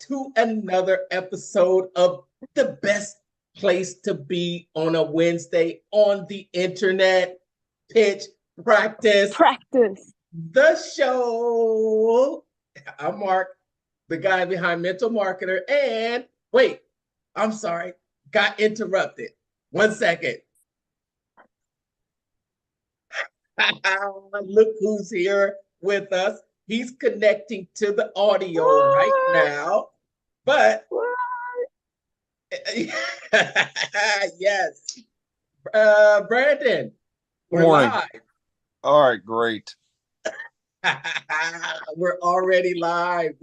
to another episode of the best place to be on a Wednesday on the internet. Pitch Practice, Practice. the show. I'm Mark, the guy behind Mental Marketer. And wait, I'm sorry, got interrupted. 1 second. Look who's here with us. He's connecting to the audio right What? now. But What? yes, Brandon, Good we're morning. live. All right, great. We're already live.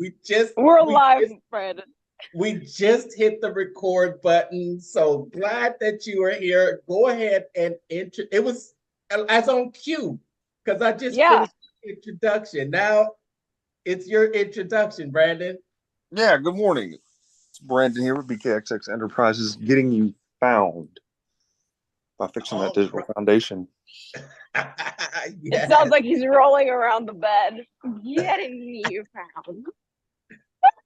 We're live, Brandon. We just hit the record button. So glad that you are here. Go ahead and it was as on cue because I just finished the introduction. Now it's your introduction, Brandon. Yeah, good morning. It's Brandon here with BKXX Enterprises, getting you found by fixing that digital foundation. Yes. It sounds like he's rolling around the bed, getting you found.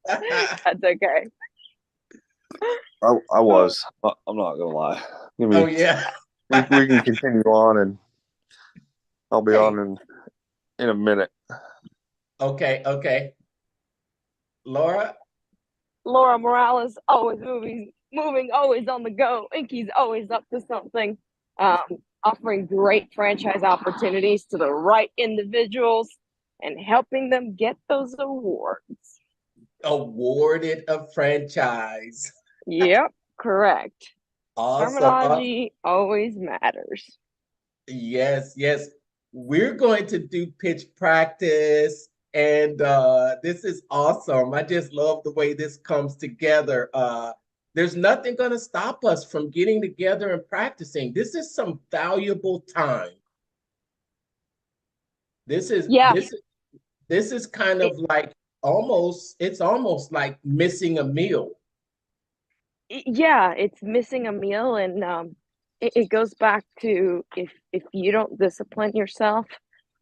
That's okay. I was. I'm not gonna lie. Oh yeah. we can continue on, and I'll be on in a minute. Okay. Laura Morales, always moving, always on the go. Inky's always up to something. Offering great franchise opportunities to the right individuals and helping them get those awards. Awarded a franchise. Yep, correct. Awesome. Terminology always matters. Yes. We're going to do pitch practice, and this is awesome. I just love the way this comes together. There's nothing going to stop us from getting together and practicing. This is some valuable time. This is kind of like it's almost like missing a meal. Yeah, it's missing a meal, and it goes back to if you don't discipline yourself,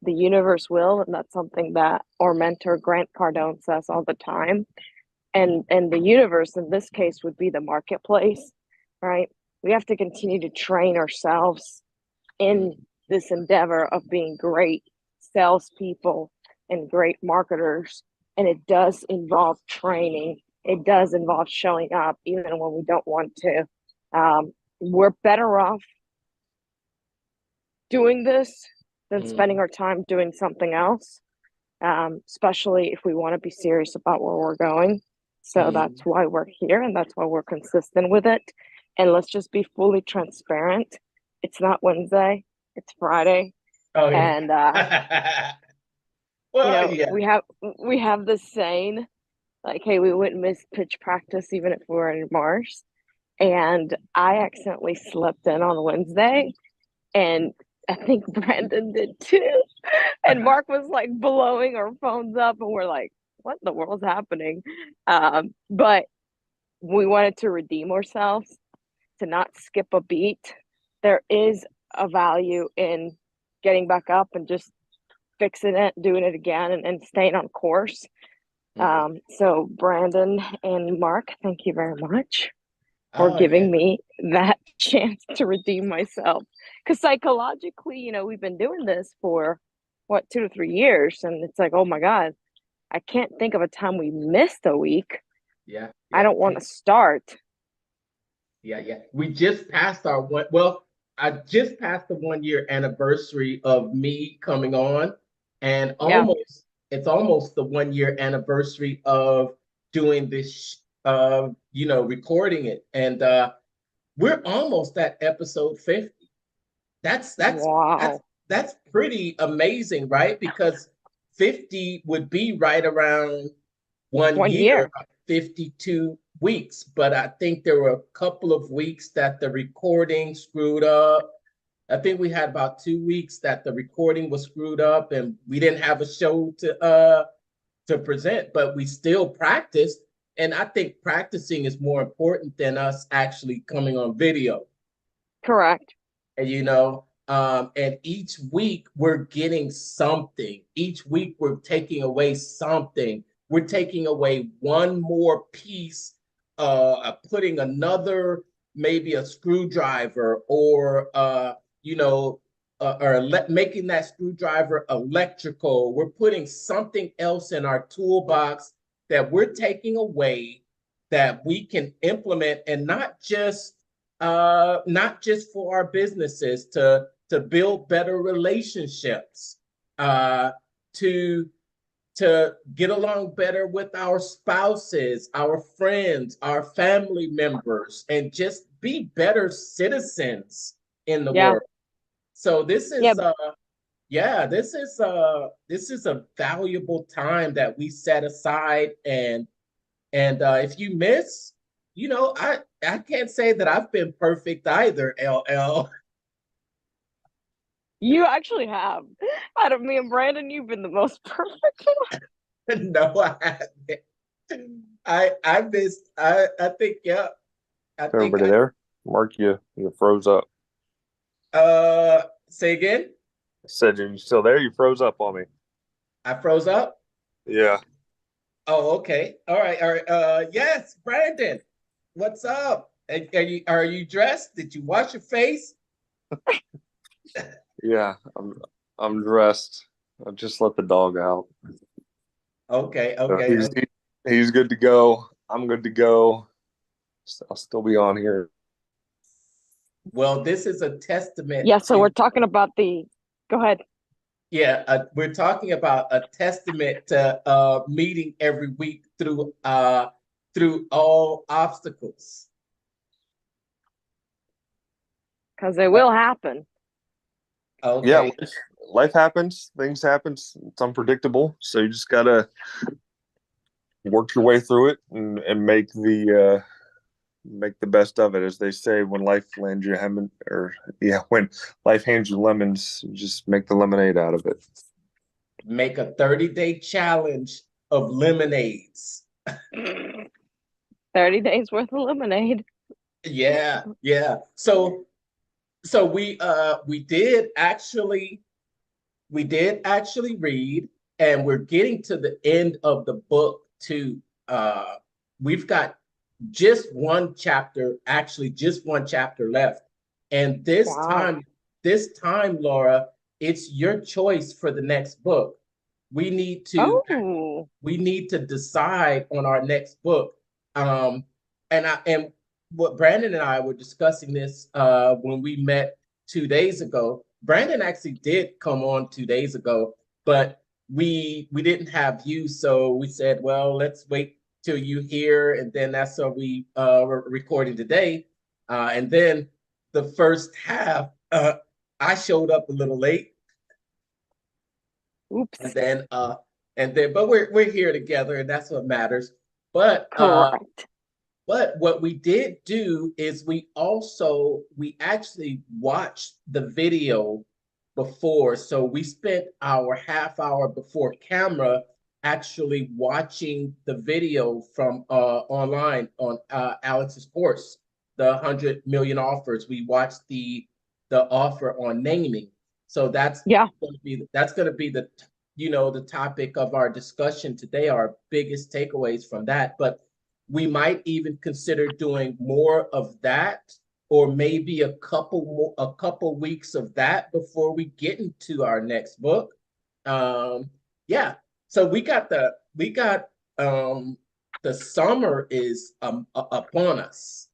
the universe will, and that's something that our mentor Grant Cardone says all the time. And the universe in this case would be the marketplace, right? We have to continue to train ourselves in this endeavor of being great salespeople and great marketers. And it does involve training. It does involve showing up even when we don't want to. We're better off doing this than spending our time doing something else, especially if we want to be serious about where we're going. So that's why we're here, and that's why we're consistent with it. And let's just be fully transparent. It's not Wednesday, it's Friday. Oh, yeah. And we have this saying, like, hey, we wouldn't miss pitch practice even if we were in Mars. And I accidentally slept in on Wednesday, and I think Brandon did too. And Mark was like blowing our phones up, and we're like, what in the world's happening? But we wanted to redeem ourselves, to not skip a beat. There is a value in getting back up and just fixing it, doing it again, and staying on course. So Brandon and Mark, thank you very much for giving me that chance to redeem myself. Because psychologically, we've been doing this for 2 to 3 years, and it's like, oh my God, I can't think of a time we missed a week. Yeah. I don't want to start. Yeah. We just passed I just passed the 1 year anniversary of me coming on, and it's almost the 1 year anniversary of doing this, recording it. And we're almost at episode 50. That's pretty amazing, right? Because 50 would be right around 1 year, 52 weeks. But I think there were a couple of weeks that the recording screwed up. I think we had about 2 weeks that the recording was screwed up and we didn't have a show to present, but we still practiced. And I think practicing is more important than us actually coming on video. Correct. And and each week we're getting something. Each week we're taking away something. we're taking away one more piece, putting another, maybe a screwdriver, or making that screwdriver electrical. We're putting something else in our toolbox that we're taking away that we can implement, and not just for our businesses, to build better relationships, to get along better with our spouses, our friends, our family members, and just be better citizens in the world. So this is this is a valuable time that we set aside, and if you miss, I can't say that I've been perfect either, LL. You actually have. Out of me and Brandon, you've been the most perfect one. No, I haven't. I missed. I think, yeah. Everybody there? Mark, you froze up. Say again? I said, are you still there? You froze up on me. I froze up? Yeah. Oh, okay. All right. Yes, Brandon. What's up? Are you dressed? Did you wash your face? Yeah, I'm dressed. I just let the dog out. Okay. So he's good to go. I'm good to go. I'll still be on here. Well, this is a testament. Yeah, so we're talking about go ahead. Yeah, we're talking about a testament to meeting every week through all obstacles. Because it will happen. Okay. Yeah, life happens. Things happen. It's unpredictable. So you just gotta work your way through it and make the best of it, as they say. When life lands you when life hands you lemons, you just make the lemonade out of it. Make a 30-day challenge of lemonades. 30 days worth of lemonade. Yeah. So we did actually read, and we're getting to the end of the book too. We've got just one chapter left. And this time, Laura, it's your choice for the next book. We need to decide on our next book. And what Brandon and I were discussing this when we met 2 days ago. Brandon actually did come on 2 days ago, but we didn't have you, so we said, well, let's wait till you here, and then that's what we were recording today. And then the first half, I showed up a little late. Oops. And then, but we're here together, and that's what matters. But correct. But what we did do is we actually watched the video before. So we spent our half hour before camera actually watching the video from online on Alex's course, the 100 million offers. We watched the offer on naming. So that's going to be the topic of our discussion today, our biggest takeaways from that. But we might even consider doing more of that, or maybe a couple weeks of that before we get into our next book. Yeah. So we got the summer is upon us.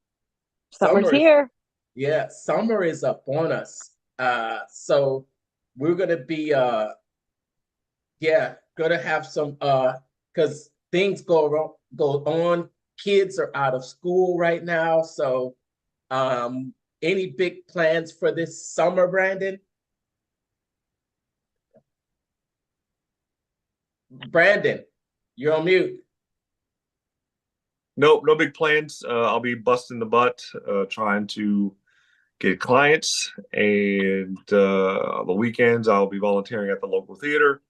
Summer's here. Yeah, summer is upon us. So we're gonna be gonna have some because things go on. Kids are out of school right now. So any big plans for this summer, Brandon? Brandon, you're on mute. Nope, no big plans. I'll be busting the butt, trying to get clients, and on the weekends I'll be volunteering at the local theater,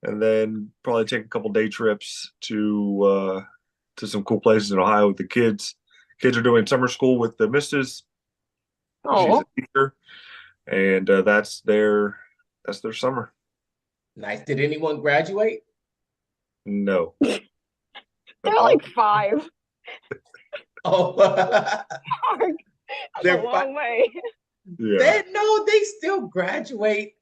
and then probably take a couple day trips to some cool places in Ohio with the kids. Kids are doing summer school with the missus. She's a teacher, and that's their summer. Nice. Did anyone graduate? No. They're like 5. Oh, Mark, that's a they're long way. Yeah. they still graduate.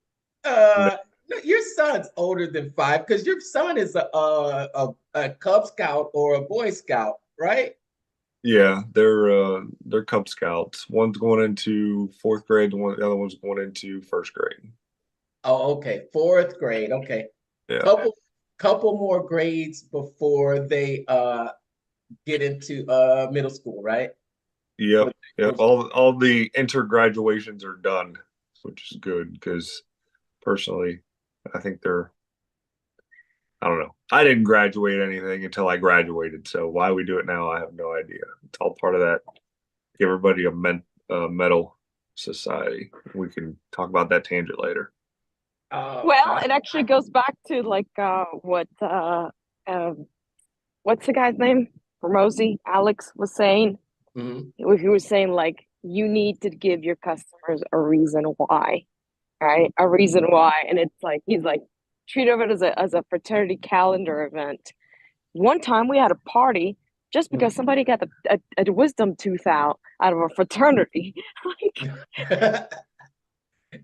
No, your son's older than 5 because your son is a Cub Scout or a Boy Scout, right? Yeah, they're Cub Scouts. One's going into 4th grade, the other one's going into 1st grade. Oh, okay. 4th grade. Okay. Yeah. Couple more grades before they get into middle school, right? Yep. With Yep. All the intergraduations are done, which is good because personally, I think I don't know. I didn't graduate anything until I graduated, so why we do it now, I have no idea. It's all part of that. Give everybody a medal society. We can talk about that tangent later. Well, it actually goes back to like what's the guy's name? Hormozi, Alex was saying. Mhm. He was saying like you need to give your customers a reason why, right? A reason why, and it's like he's like treat of it as a fraternity calendar event. One time we had a party just because somebody got a wisdom tooth out of a fraternity. Like,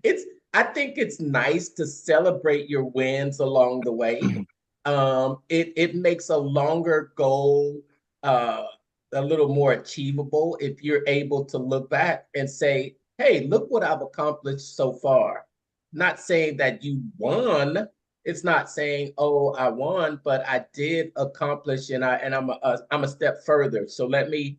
it's I think it's nice to celebrate your wins along the way. It makes a longer goal a little more achievable if you're able to look back and say, "Hey, look what I've accomplished so far." Not saying that you won. It's not saying, "Oh, I won," but I did accomplish, and I'm a step further. So let me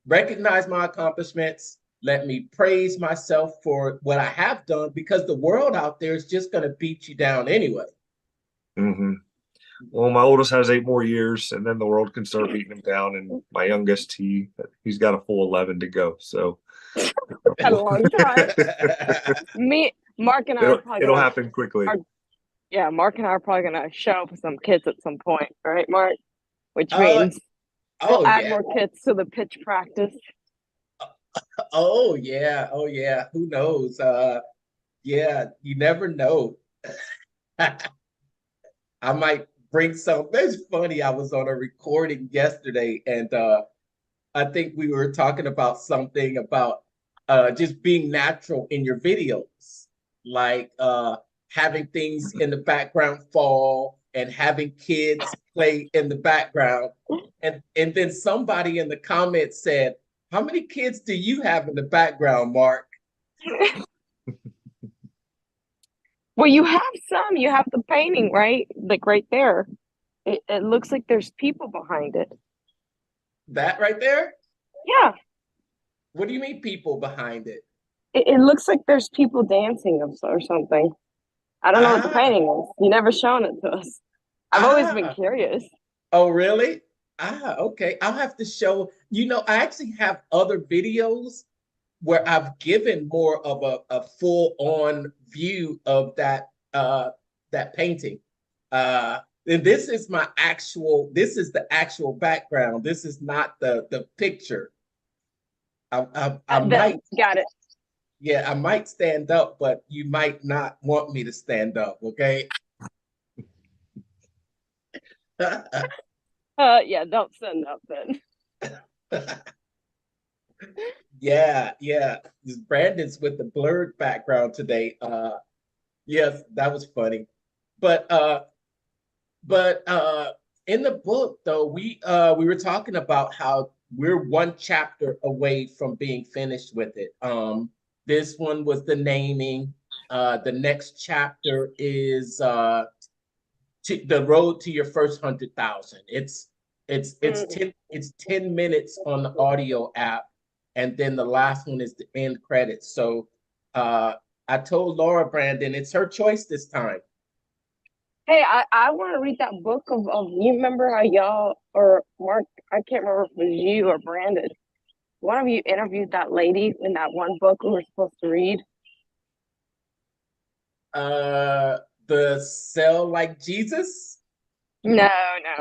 recognize my accomplishments. Let me praise myself for what I have done because the world out there is just going to beat you down anyway. Hmm. Well, my oldest has 8 more years, and then the world can start beating him down. And my youngest, he's got a full 11 to go. So a long time. Me, Mark, and I are probably it'll gonna. happen quickly. Yeah, Mark and I are probably gonna show up with some kids at some point, right, Mark? Which uh, means we'll oh add yeah, more kids to the pitch practice. oh yeah, oh yeah. Who knows? Yeah, you never know. I might bring some. It's funny. I was on a recording yesterday, and I think we were talking about something about just being natural in your videos, like having things in the background fall and having kids play in the background. And then somebody in the comments said, "How many kids do you have in the background, Mark?" Well, you have some. You have the painting, right? Like right there. It looks like there's people behind it. That right there? Yeah, What do you mean people behind it? it looks like there's people dancing or something. I don't know what the Ah, painting is. You never shown it to us. I've always been ah. curious. Oh, really? Ah, okay. I'll have to show, I actually have other videos where I've given more of a full-on view of that painting. And this is the actual background. This is not the picture. I might, Got it. yeah, I might stand up, but you might not want me to stand up, okay? Yeah, don't send up then. Yeah, yeah. Brandon's with the blurred background today. Yes, that was funny. But in the book though, we were talking about how we're one chapter away from being finished with it. This one was the naming. The next chapter is the road to your first 100,000. It's 10 minutes on the audio app, and then the last one is the end credits. So I told Laura Brandon it's her choice this time. Hey, I want to read that book of you remember how y'all or Mark, I can't remember if it was you or Brandon. One of you interviewed that lady in that one book we were supposed to read. Uh the Sell Like Jesus. No,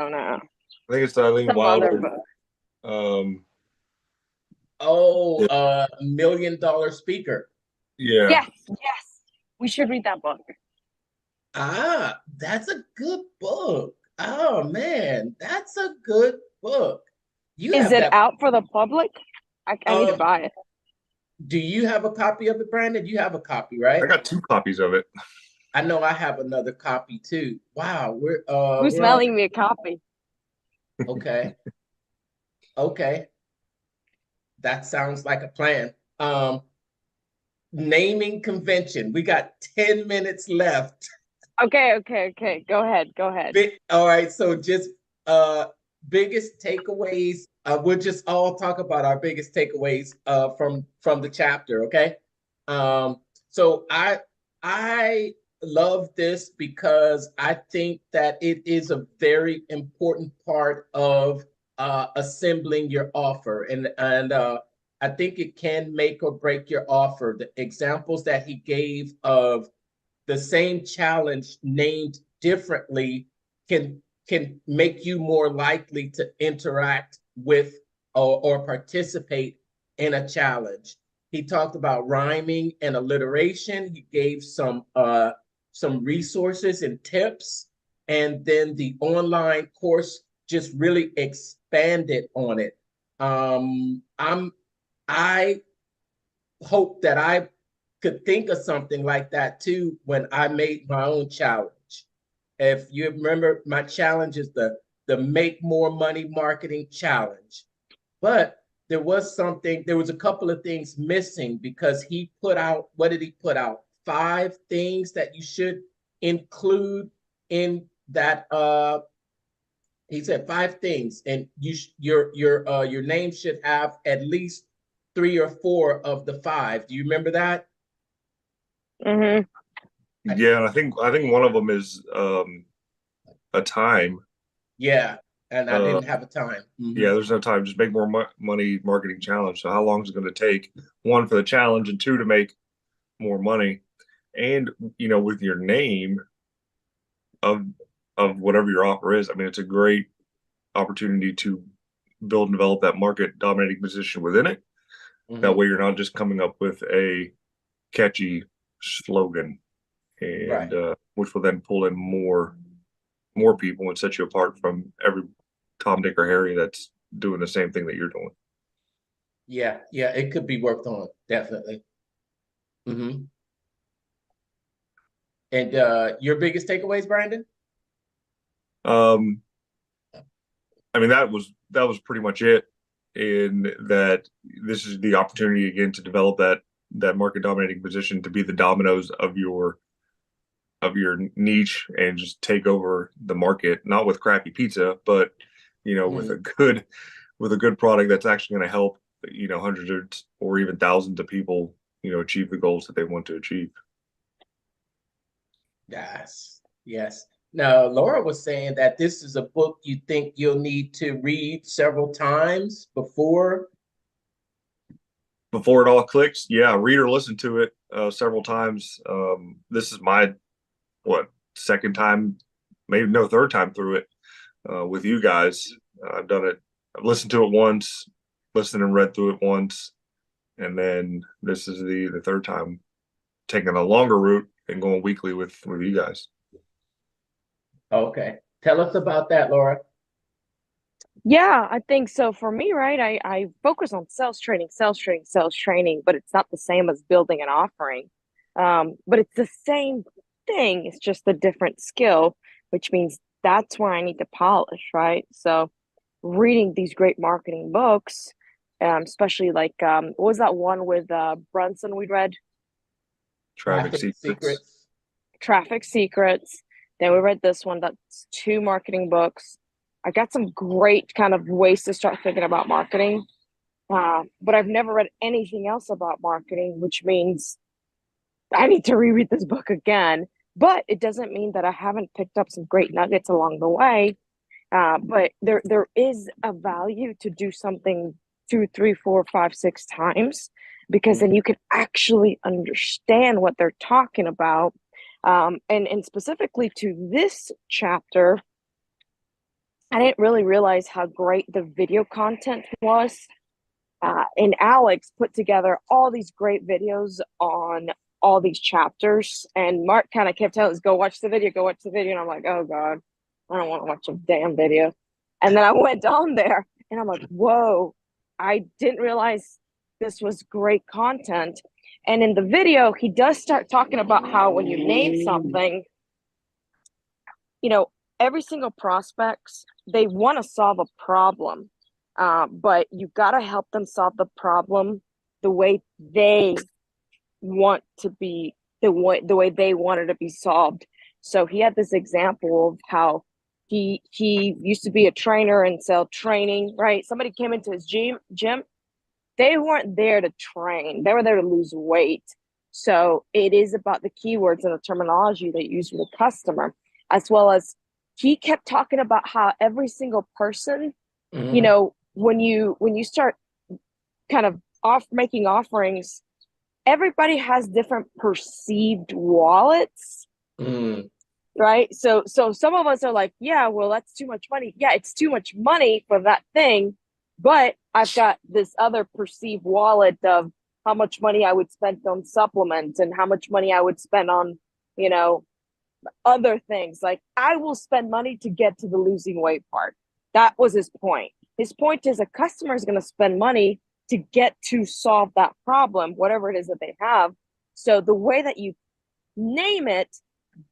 no. I think it's Eileen Some other Wilder. book. Um, Oh, yeah, $1 million speaker. yeah, Yes. We should read that book. Ah, that's a good book. Oh man, that's a good book. You Is have it that. out for the public? I need to Um, buy it. do you have a copy of it, Brandon? You have a copy, I right? got 2 copies of it. I know I have another copy too. Wow, Who's we're on. mailing me a copy? Okay, okay, that sounds like a plan. Naming convention. We got 10 minutes left. Okay. Go ahead. Go ahead. All right, so just uh biggest takeaways. We'll just all talk about our biggest takeaways from the chapter, okay? So I love this because I think that it is a very important part of assembling your offer, and I think it can make or break your offer. The examples that he gave of the same challenge named differently can make you more likely to interact with or participate in a challenge. He talked about rhyming and alliteration. He gave some resources and tips, and then the online course just really expanded on it. I hope that I could think of something like that too when I made my own challenge. If you remember, my challenge is the Make More Money Marketing Challenge. But there was a couple of things missing because he put out, what did he put out? 5 things that you should include in that. He said 5 things, and your name should have at least 3 or 4 of the 5. Do you remember that? Mm-hmm. Yeah, and I think one of them is a time. Yeah, and I Uh, didn't have a time. yeah, there's no time. Just make more money marketing challenge. So how long is it going to take? One for the challenge, and two to make more money. And with your name of whatever your offer is, I mean, it's a great opportunity to build and develop that market dominating position within it. That way, you're not just coming up with a catchy slogan, and Right. which will then pull in more people and set you apart from every Tom, Dick, or Harry that's doing the same thing that you're doing. Yeah, yeah, it could be worked on, definitely. hmm And your biggest takeaways, Brandon? Um, I mean, that was pretty much it. In that, this is the opportunity again to develop that market dominating position, to be the dominoes of your niche and just take over the market, not with crappy pizza, but with a Mhm. good product that's actually going to help hundreds or even thousands of people achieve the goals that they want to achieve. Yes, yes. Now, Laura was saying that this is a book you think you'll need to read several times Before it all clicks, yeah, read or listen to it several times. This is my second time, maybe no, third time through it with you guys. I've done it. I've listened to it once, listened and read through it once, and then this is the third time taking a longer route and going weekly with you guys. Okay. Tell us about that, Laura. Yeah, I think so. For me, right, I focus on sales training, but it's not the same as building an offering. But it's the same thing. It's just a different skill, which means that's where I need to polish, right? So reading these great marketing books, especially like what was that one with Brunson we read? Traffic Traffic secrets. Secrets. Traffic Secrets. Then we read this one. That's 2 marketing books. I got some great kind of ways to start thinking about marketing. But I've never read anything else about marketing, which means I need to reread this book again. But it doesn't mean that I haven't picked up some great nuggets along the way. But there is a value to do something 2, 3, 4, 5, 6 times, because then you can actually understand what they're talking about. And specifically to this chapter, I didn't really realize how great the video content was. And Alex put together all these great videos on all these chapters. And Mark kind of kept telling us, go watch the video, go watch the video. And I'm like, oh God, I don't want to watch a damn video. And then I went on there and I'm like, whoa, I didn't realize this was great content. And in the video, he does start talking about how when you name something, you know, every single prospects, they want to solve a problem, but you got to help them solve the problem the way they want to be, the way they wanted to be solved. So he had this example of how he used to be a trainer and sell training, right? Somebody came into his gym. They weren't there to train. They were there to lose weight. So it is about the keywords and the terminology that you use with the customer, as well as he kept talking about how every single person, you know, when you start kind of making offerings, everybody has different perceived wallets. Right? So some of us are like, yeah, well, that's too much money. Yeah, it's too much money for that thing, but I've got this other perceived wallet of how much money I would spend on supplements and how much money I would spend on, you know, other things. Like I will spend money to get to the losing weight part. That was his point. His point is a customer is going to spend money to get to solve that problem, whatever it is that they have. So the way that you name it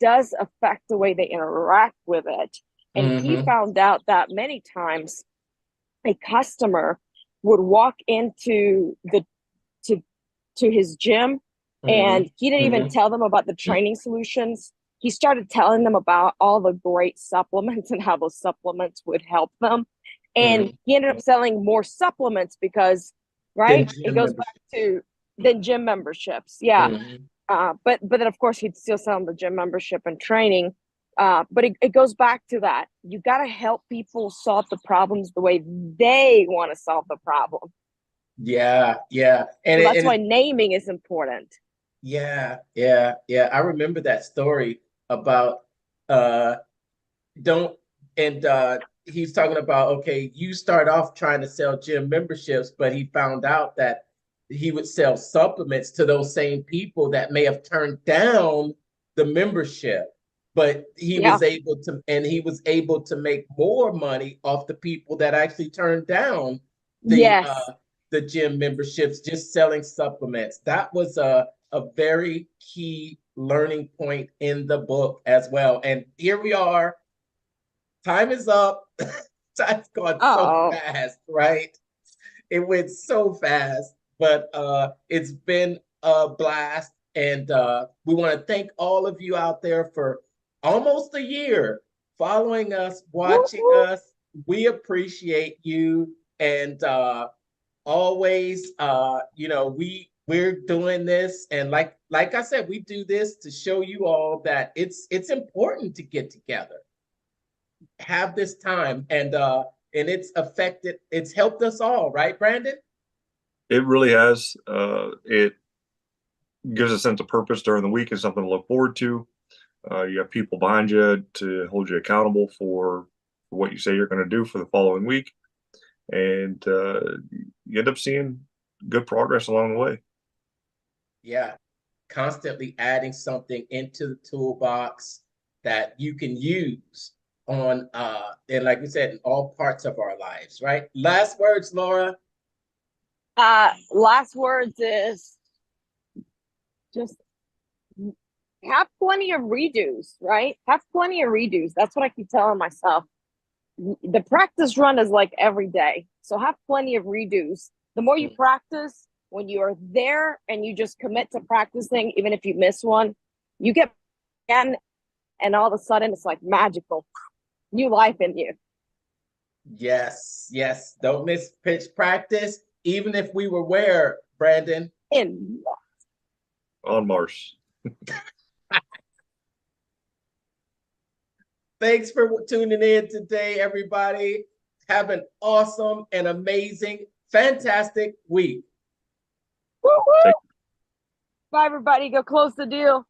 does affect the way they interact with it. And he found out that many times a customer would walk into to his gym and he didn't even tell them about the training solutions. He started telling them about all the great supplements and how those supplements would help them. And he ended up selling more supplements because, right, it goes back to than gym memberships. Yeah. But then of course he'd still sell them the gym membership and training. But it goes back to that. You got to help people solve the problems the way they want to solve the problem. Yeah. And so that's why naming is important. Yeah. I remember that story about he's talking about, okay, you start off trying to sell gym memberships, but he found out that he would sell supplements to those same people that may have turned down the membership, but he was able to make more money off the people that actually turned down the gym memberships, just selling supplements. That was a very key learning point in the book as well. And here we are. Time is up. Time's gone so fast, right? It went so fast, but it's been a blast. And we want to thank all of you out there for almost a year following us, watching us. We appreciate you. And always, we're doing this. And like I said, we do this to show you all that it's important to get together, have this time, and it's helped us all, right, Brandon? It really has. It gives a sense of purpose during the week and something to look forward to. You have people behind you to hold you accountable for what you say you're going to do for the following week. And you end up seeing good progress along the way. Yeah. Constantly adding something into the toolbox that you can use on, and like we said, in all parts of our lives, right? Last words, Laura. Last words is just have plenty of redos, right? Have plenty of redos. That's what I keep telling myself. The practice run is like every day. So have plenty of redos. The more you practice, when you are there and you just commit to practicing, even if you miss one, you get again, and all of a sudden it's like magical. New life in you. Yes. Don't miss pitch practice, even if we were where, Brandon? On Mars. Thanks for tuning in today, everybody. Have an awesome and amazing, fantastic week. Woo-hoo! Bye, everybody. Go close the deal.